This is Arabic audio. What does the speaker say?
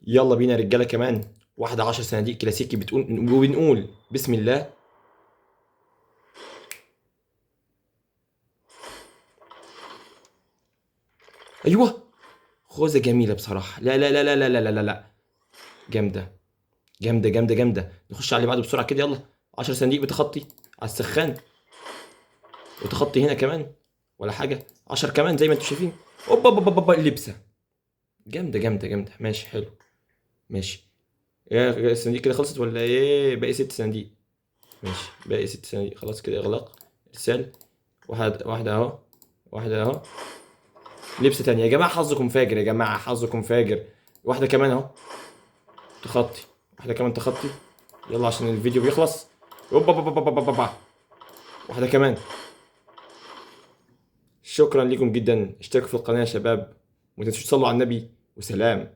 يلا بينا يا رجاله، كمان واحده 10 صناديق كلاسيكي بتقول وبنقول بسم الله. ايوه، خوذه جميله بصراحه. لا لا لا لا لا لا لا لا لا. جامده جامده جامده جامده. نخش على اللي بعده بسرعه كده، يلا. 10 صناديق بتخطي على السخان، وتخطي هنا كمان ولا حاجه. 10 كمان زي ما انتم شايفين. اوبا اوبا اوبا اوبا، اللبسه جامده جامده جامده. ماشي حلو. ماشي. يا الصناديق كده خلصت ولا ايه؟ باقي 6 صناديق. ماشي، باقي 6 صناديق. خلاص كده اغلاق. ارسال. واحده اهو. واحده اهو. لبسه تانية يا جماعه، حظكم فاجر يا جماعه، حظكم فاجر. واحده كمان اهو. تخطي. واحده كمان تخطي. يلا عشان الفيديو بيخلص. اوبا اوبا اوبا اوبا اوبا. واحده كمان. شكرا لكم جدا، اشتركوا في القناه يا شباب، وما تنسوش تصلوا على النبي، وسلام.